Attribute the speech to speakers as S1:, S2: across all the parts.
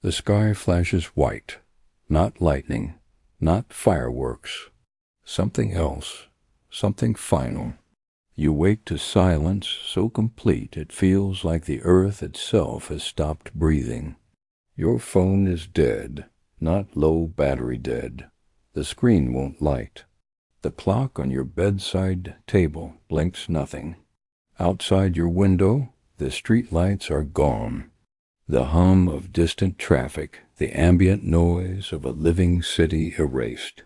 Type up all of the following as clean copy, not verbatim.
S1: The sky flashes white, not lightning, not fireworks. Something else, something final. You wake to silence so complete it feels like the earth itself has stopped breathing. Your phone is dead, not low battery dead. The screen won't light. The clock on your bedside table blinks nothing. Outside your window, the street lights are gone. The hum of distant traffic, the ambient noise of a living city erased.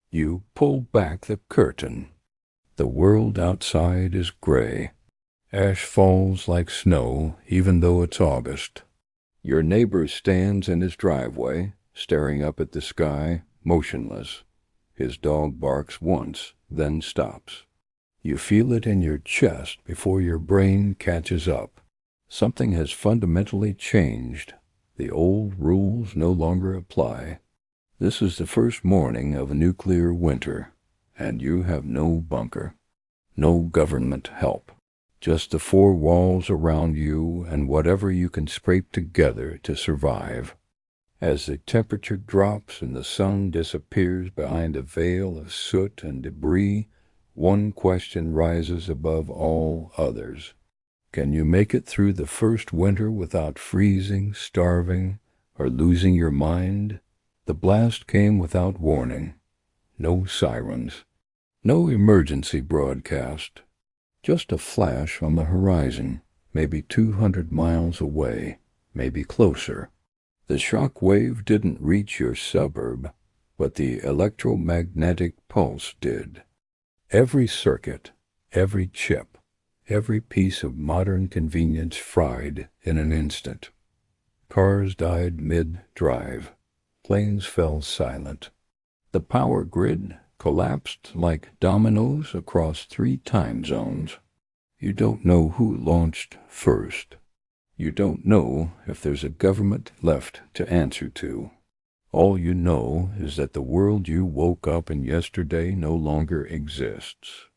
S1: You pull back the curtain. The world outside is gray. Ash falls like snow, even though it's August. Your neighbor stands in his driveway, staring up at the sky, motionless. His dog barks once, then stops. You feel it in your chest before your brain catches up. Something has fundamentally changed. The old rules no longer apply. This is the first morning of a nuclear winter, and you have no bunker, no government help, just the four walls around you and whatever you can scrape together to survive. As the temperature drops and the sun disappears behind a veil of soot and debris, one question rises above all others. Can you make it through the first winter without freezing, starving, or losing your mind? The blast came without warning. No sirens. No emergency broadcast. Just a flash on the horizon, maybe 200 miles away, maybe closer. The shock wave didn't reach your suburb, but the electromagnetic pulse did. Every circuit, every chip, every piece of modern convenience fried in an instant. Cars died mid-drive. Planes fell silent. The power grid collapsed like dominoes across 3 time zones. You don't know who launched first. You don't know if there's a government left to answer to. All you know is that the world you woke up in yesterday no longer exists.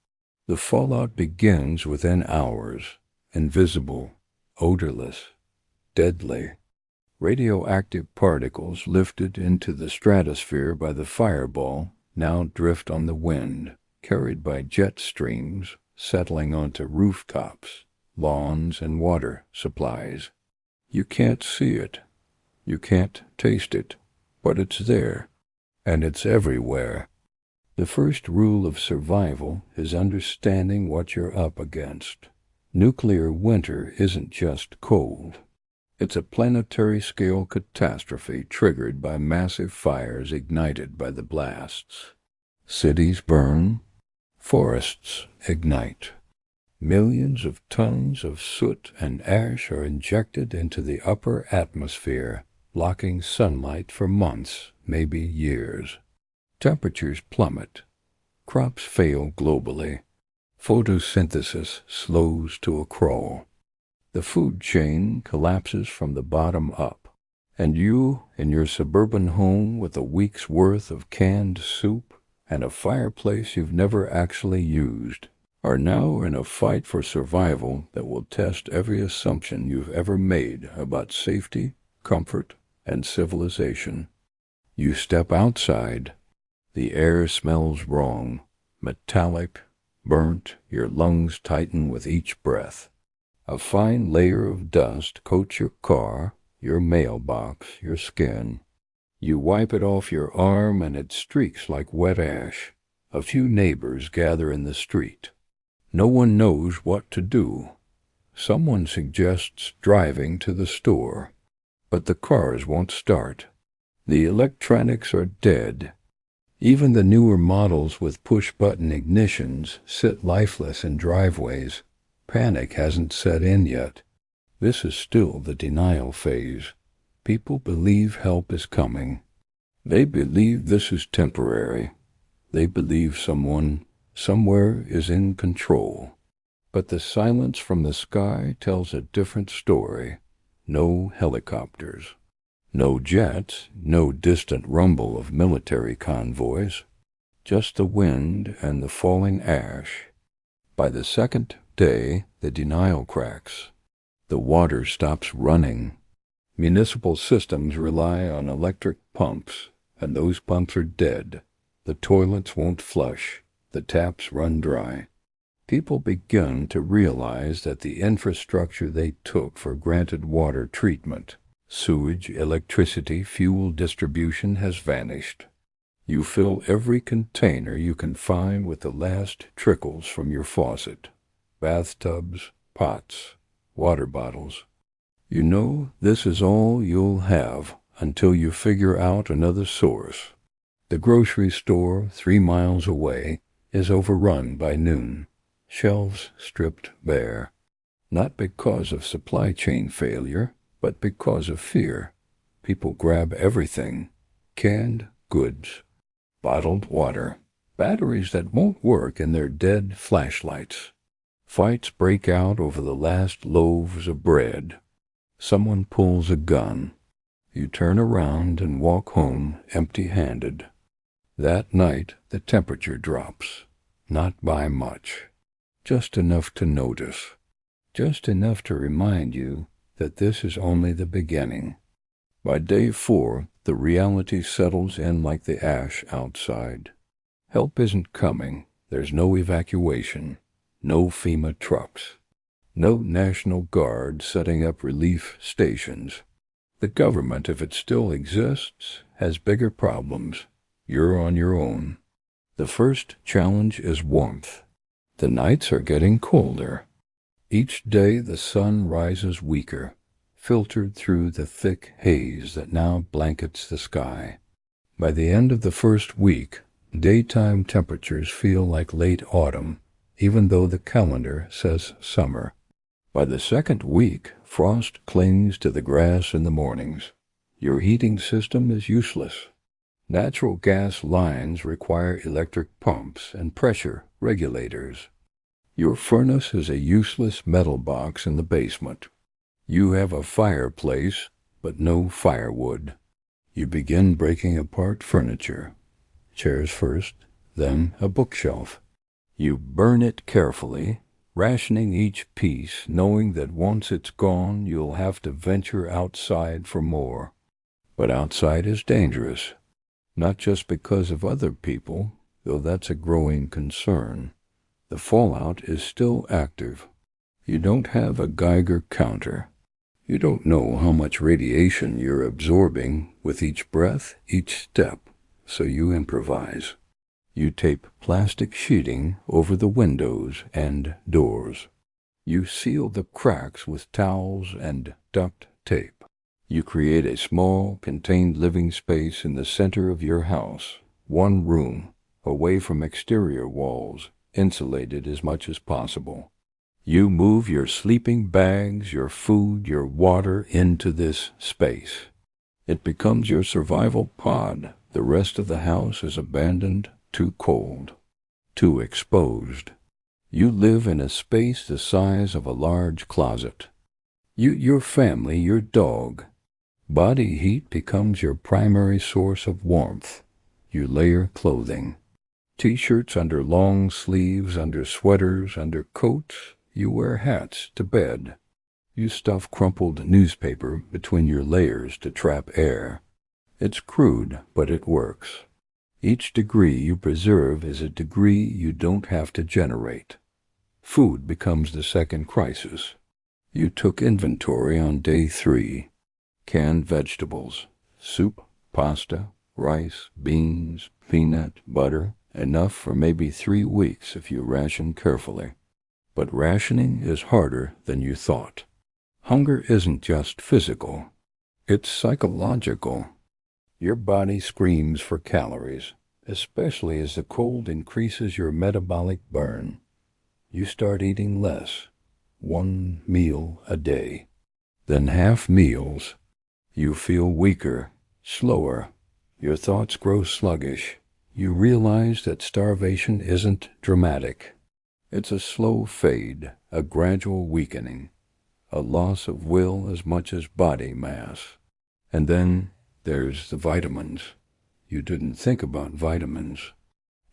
S1: The fallout begins within hours, invisible, odorless, deadly. Radioactive particles lifted into the stratosphere by the fireball now drift on the wind, carried by jet streams, settling onto rooftops, lawns, and water supplies. You can't see it. You can't taste it, but it's there, and it's everywhere. The first rule of survival is understanding what you're up against. Nuclear winter isn't just cold. It's a planetary-scale catastrophe triggered by massive fires ignited by the blasts. Cities burn, forests ignite. Millions of tons of soot and ash are injected into the upper atmosphere, blocking sunlight for months, maybe years. Temperatures plummet. Crops fail globally. Photosynthesis slows to a crawl. The food chain collapses from the bottom up, and you, in your suburban home with a week's worth of canned soup and a fireplace you've never actually used, are now in a fight for survival that will test every assumption you've ever made about safety, comfort, and civilization. You step outside. The air smells wrong, metallic, burnt, your lungs tighten with each breath. A fine layer of dust coats your car, your mailbox, your skin. You wipe it off your arm and it streaks like wet ash. A few neighbors gather in the street. No one knows what to do. Someone suggests driving to the store, but the cars won't start. The electronics are dead. Even the newer models with push-button ignitions sit lifeless in driveways. Panic hasn't set in yet. This is still the denial phase. People believe help is coming. They believe this is temporary. They believe someone, somewhere is in control. But the silence from the sky tells a different story. No helicopters. No jets, no distant rumble of military convoys. Just the wind and the falling ash. By the second day, the denial cracks. The water stops running. Municipal systems rely on electric pumps, and those pumps are dead. The toilets won't flush. The taps run dry. People begin to realize that the infrastructure they took for granted, water treatment, sewage, electricity, fuel distribution, has vanished. You fill every container you can find with the last trickles from your faucet. Bathtubs, pots, water bottles. You know this is all you'll have until you figure out another source. The grocery store 3 miles away is overrun by noon. Shelves stripped bare. Not because of supply chain failure, but because of fear. People grab everything. Canned goods, bottled water, batteries that won't work in their dead flashlights. Fights break out over the last loaves of bread. Someone pulls a gun. You turn around and walk home empty-handed. That night the temperature drops. Not by much. Just enough to notice. Just enough to remind you that this is only the beginning. By day 4, the reality settles in like the ash outside. Help isn't coming. There's no evacuation. No FEMA trucks. No National Guard setting up relief stations. The government, if it still exists, has bigger problems. You're on your own. The first challenge is warmth. The nights are getting colder. Each day the sun rises weaker, filtered through the thick haze that now blankets the sky. By the end of the first week, daytime temperatures feel like late autumn, even though the calendar says summer. By the second week, frost clings to the grass in the mornings. Your heating system is useless. Natural gas lines require electric pumps and pressure regulators. Your furnace is a useless metal box in the basement. You have a fireplace, but no firewood. You begin breaking apart furniture. Chairs first, then a bookshelf. You burn it carefully, rationing each piece, knowing that once it's gone, you'll have to venture outside for more. But outside is dangerous. Not just because of other people, though that's a growing concern. The fallout is still active. You don't have a Geiger counter. You don't know how much radiation you're absorbing with each breath, each step, so you improvise. You tape plastic sheeting over the windows and doors. You seal the cracks with towels and duct tape. You create a small, contained living space in the center of your house, one room, away from exterior walls, insulated as much as possible. You move your sleeping bags, your food, your water into this space. It becomes your survival pod. The rest of the house is abandoned, too cold, too exposed. You live in a space the size of a large closet. Your family, your dog. Body heat becomes your primary source of warmth. You layer clothing. T-shirts under long sleeves, under sweaters, under coats. You wear hats to bed. You stuff crumpled newspaper between your layers to trap air. It's crude, but it works. Each degree you preserve is a degree you don't have to generate. Food becomes the second crisis. You took inventory on day 3. Canned vegetables, soup, pasta, rice, beans, peanut, butter, enough for maybe 3 weeks if you ration carefully. But rationing is harder than you thought. Hunger isn't just physical, it's psychological. Your body screams for calories, especially as the cold increases your metabolic burn. You start eating less, 1 meal a day, then half meals. You feel weaker, slower. Your thoughts grow sluggish. You realize that starvation isn't dramatic. It's a slow fade, a gradual weakening, a loss of will as much as body mass. And then there's the vitamins. You didn't think about vitamins.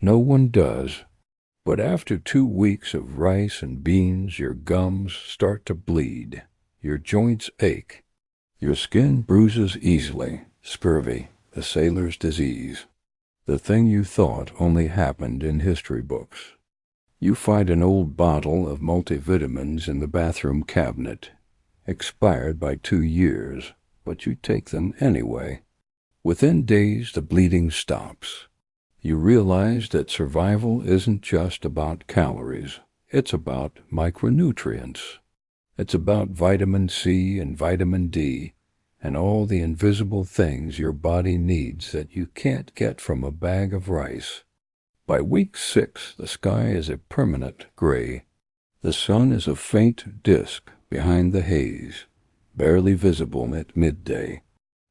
S1: No one does. But after 2 weeks of rice and beans, your gums start to bleed. Your joints ache. Your skin bruises easily, scurvy, a sailor's disease, the thing you thought only happened in history books. You find an old bottle of multivitamins in the bathroom cabinet, expired by 2 years, but you take them anyway. Within days, the bleeding stops. You realize that survival isn't just about calories. It's about micronutrients. It's about vitamin C and vitamin D and all the invisible things your body needs that you can't get from a bag of rice. By week 6, the sky is a permanent gray. The sun is a faint disk behind the haze, barely visible at midday.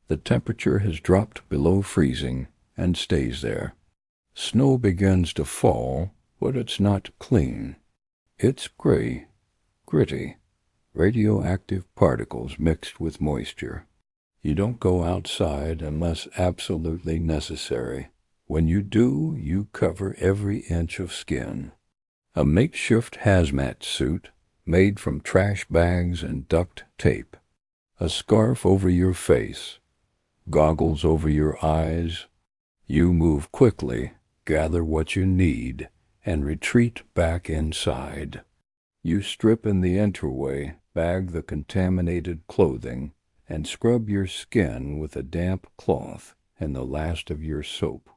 S1: The temperature has dropped below freezing and stays there. Snow begins to fall, but it's not clean. It's gray, gritty, radioactive particles mixed with moisture. You don't go outside unless absolutely necessary. When you do, you cover every inch of skin. A makeshift hazmat suit made from trash bags and duct tape. A scarf over your face. Goggles over your eyes. You move quickly, gather what you need, and retreat back inside. You strip in the entryway, bag the contaminated clothing, and scrub your skin with a damp cloth and the last of your soap.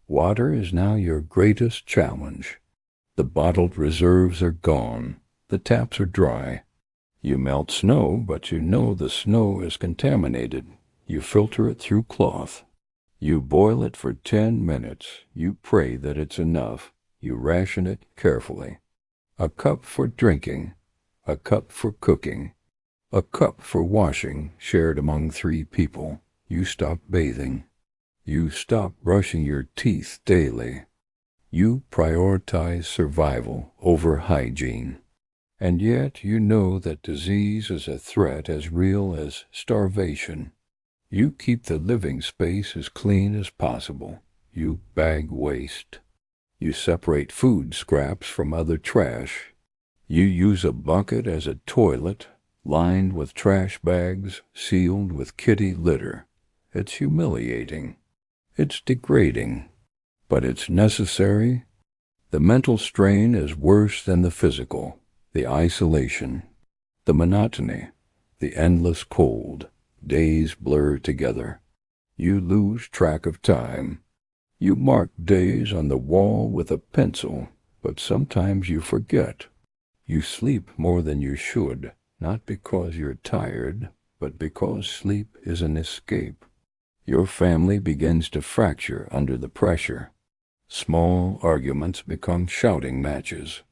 S1: Water is now your greatest challenge. The bottled reserves are gone. The taps are dry. You melt snow, but you know the snow is contaminated. You filter it through cloth. You boil it for 10 minutes. You pray that it's enough. You ration it carefully. A cup for drinking, a cup for cooking, a cup for washing shared among 3 people. You stop bathing. You stop brushing your teeth daily. You prioritize survival over hygiene. And yet you know that disease is a threat as real as starvation. You keep the living space as clean as possible. You bag waste. You separate food scraps from other trash. You use a bucket as a toilet, lined with trash bags, sealed with kitty litter. It's humiliating. It's degrading. But it's necessary. The mental strain is worse than the physical. The isolation, the monotony, the endless cold. Days blur together. You lose track of time. You mark days on the wall with a pencil, but sometimes you forget. You sleep more than you should, not because you're tired, but because sleep is an escape. Your family begins to fracture under the pressure. Small arguments become shouting matches.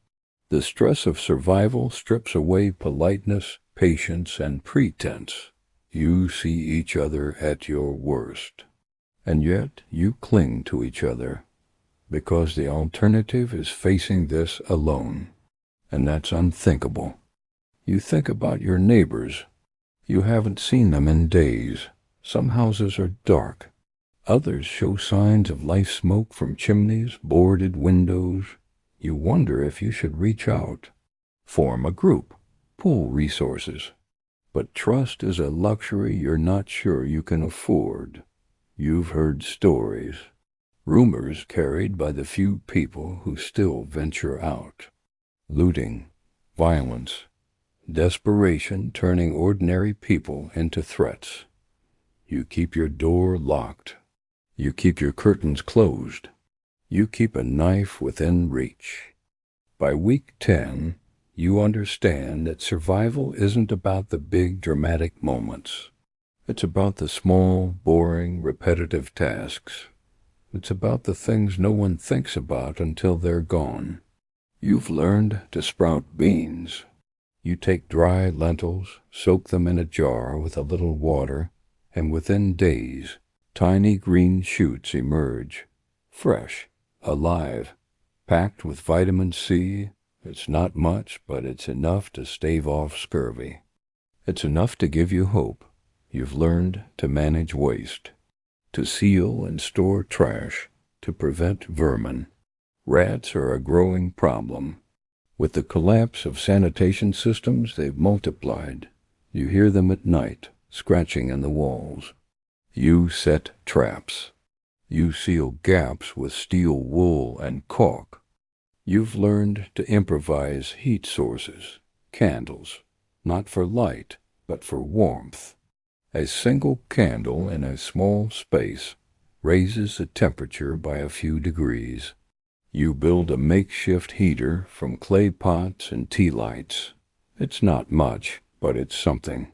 S1: The stress of survival strips away politeness, patience, and pretense. You see each other at your worst. And yet you cling to each other, because the alternative is facing this alone. And that's unthinkable. You think about your neighbors. You haven't seen them in days. Some houses are dark. Others show signs of life smoke from chimneys, boarded windows. You wonder if you should reach out, form a group, pool resources. But trust is a luxury you're not sure you can afford. You've heard stories, rumors carried by the few people who still venture out. Looting, violence, desperation turning ordinary people into threats. You keep your door locked. You keep your curtains closed. You keep a knife within reach. By week 10, you understand that survival isn't about the big dramatic moments. It's about the small, boring, repetitive tasks. It's about the things no one thinks about until they're gone. You've learned to sprout beans. You take dry lentils, soak them in a jar with a little water, and within days, tiny green shoots emerge, fresh, alive, packed with vitamin C. It's not much, but it's enough to stave off scurvy. It's enough to give you hope. You've learned to manage waste, to seal and store trash, to prevent vermin. Rats are a growing problem. With the collapse of sanitation systems, they've multiplied. You hear them at night, scratching in the walls. You set traps. You seal gaps with steel wool and caulk. You've learned to improvise heat sources, candles, not for light, but for warmth. A single candle in a small space raises the temperature by a few degrees. You build a makeshift heater from clay pots and tea lights. It's not much, but it's something.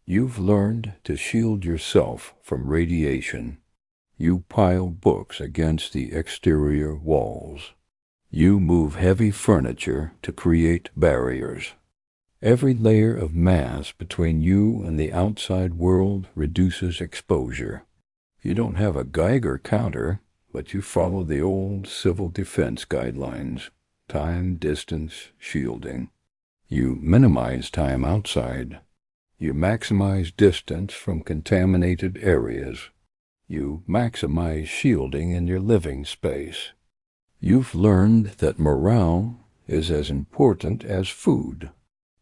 S1: You've learned to shield yourself from radiation. You pile books against the exterior walls. You move heavy furniture to create barriers. Every layer of mass between you and the outside world reduces exposure. You don't have a Geiger counter, but you follow the old civil defense guidelines: time, distance, shielding. You minimize time outside. You maximize distance from contaminated areas. You maximize shielding in your living space. You've learned that morale is as important as food.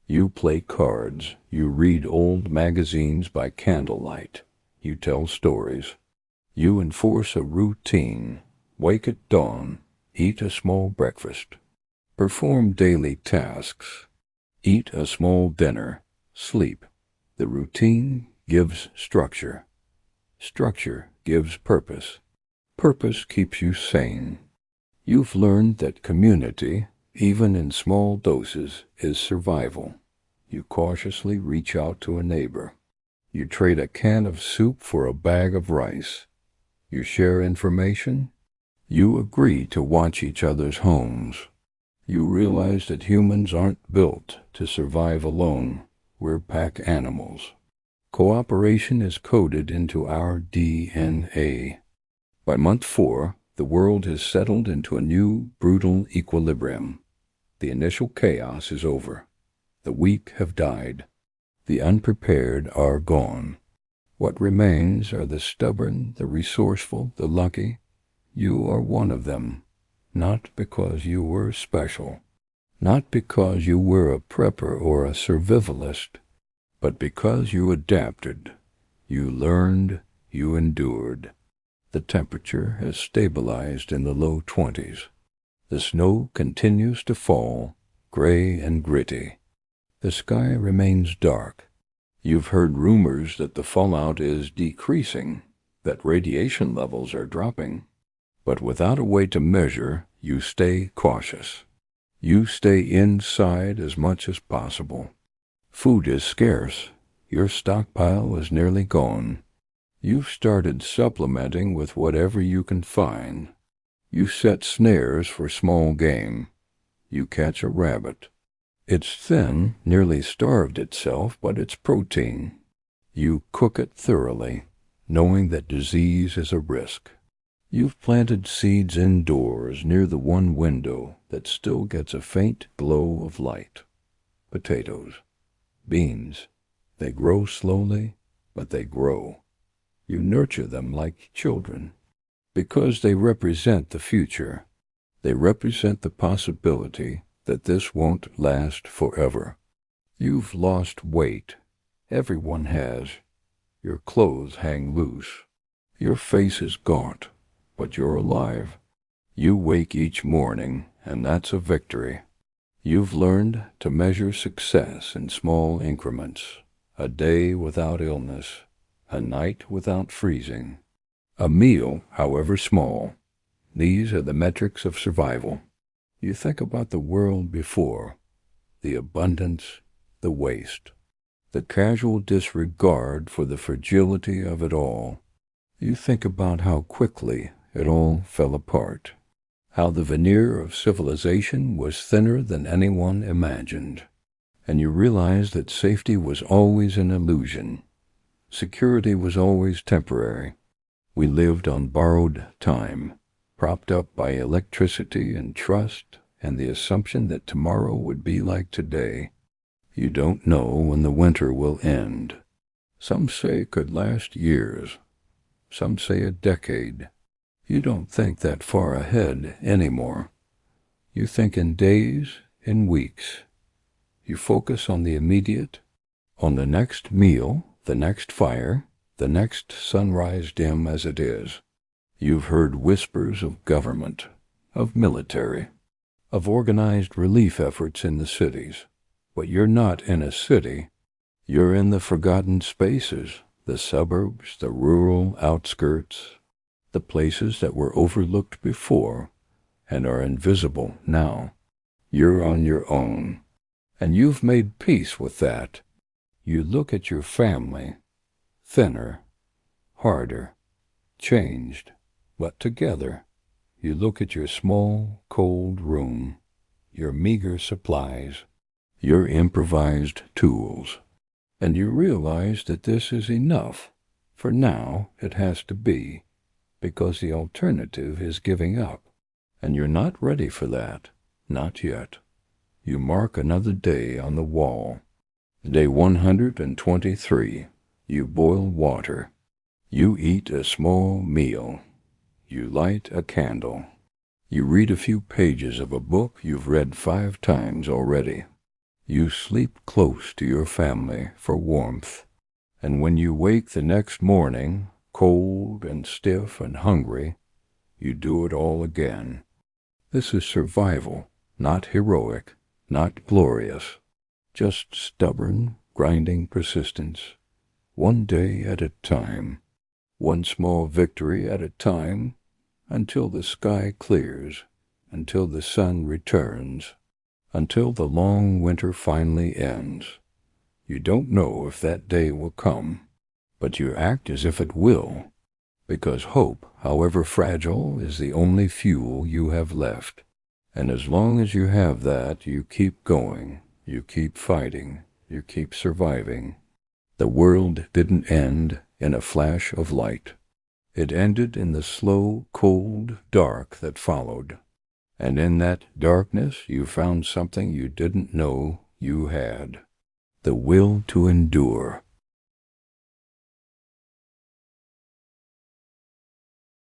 S1: You play cards. You read old magazines by candlelight. You tell stories. You enforce a routine. Wake at dawn. Eat a small breakfast. Perform daily tasks. Eat a small dinner. Sleep. The routine gives structure. Structure gives purpose. Purpose keeps you sane. You've learned that community, even in small doses, is survival. You cautiously reach out to a neighbor. You trade a can of soup for a bag of rice. You share information. You agree to watch each other's homes. You realize that humans aren't built to survive alone. We're pack animals. Cooperation is coded into our DNA. By month 4, the world has settled into a new, brutal equilibrium. The initial chaos is over. The weak have died. The unprepared are gone. What remains are the stubborn, the resourceful, the lucky. You are one of them, not because you were special, not because you were a prepper or a survivalist, but because you adapted, you learned, you endured. The temperature has stabilized in the low 20s. The snow continues to fall, gray and gritty. The sky remains dark. You've heard rumors that the fallout is decreasing, that radiation levels are dropping. But without a way to measure, you stay cautious. You stay inside as much as possible. Food is scarce. Your stockpile is nearly gone. You've started supplementing with whatever you can find. You set snares for small game. You catch a rabbit. It's thin, nearly starved itself, but it's protein. You cook it thoroughly, knowing that disease is a risk. You've planted seeds indoors near the one window that still gets a faint glow of light. Potatoes. Beans. They grow slowly, but they grow. You nurture them like children, because they represent the future. They represent the possibility that this won't last forever. You've lost weight. Everyone has. Your clothes hang loose. Your face is gaunt, but you're alive. You wake each morning, and that's a victory. You've learned to measure success in small increments. A day without illness. A night without freezing. A meal, however small. These are the metrics of survival. You think about the world before, the abundance, the waste, the casual disregard for the fragility of it all. You think about how quickly it all fell apart, how the veneer of civilization was thinner than anyone imagined, and you realize that safety was always an illusion. Security was always temporary. We lived on borrowed time, propped up by electricity and trust and the assumption that tomorrow would be like today. You don't know when the winter will end. Some say it could last years. Some say a decade. You don't think that far ahead anymore. You think in days, in weeks. You focus on the immediate, on the next meal the next fire, the next sunrise dim as it is. You've heard whispers of government, of military, of organized relief efforts in the cities. But you're not in a city. You're in the forgotten spaces, the suburbs, the rural outskirts, the places that were overlooked before and are invisible now. You're on your own, and you've made peace with that. You look at your family, thinner, harder, changed, but together. You look at your small, cold room, your meager supplies, your improvised tools, and you realize that this is enough. For now, it has to be, because the alternative is giving up, and you're not ready for that, not yet. You mark another day on the wall. Day 123. You boil water. You eat a small meal. You light a candle. You read a few pages of a book you've read 5 times already. You sleep close to your family for warmth. And when you wake the next morning, cold and stiff and hungry, you do it all again. This is survival, not heroic, not glorious. Just stubborn, grinding persistence. One day at a time. One small victory at a time, until the sky clears, until the sun returns, until the long winter finally ends. You don't know if that day will come, but you act as if it will, because hope, however fragile, is the only fuel you have left. And as long as you have that, you keep going, you keep fighting, you keep surviving. The world didn't end in a flash of light. It ended in the slow, cold dark that followed. And in that darkness you found something you didn't know you had. The will to endure.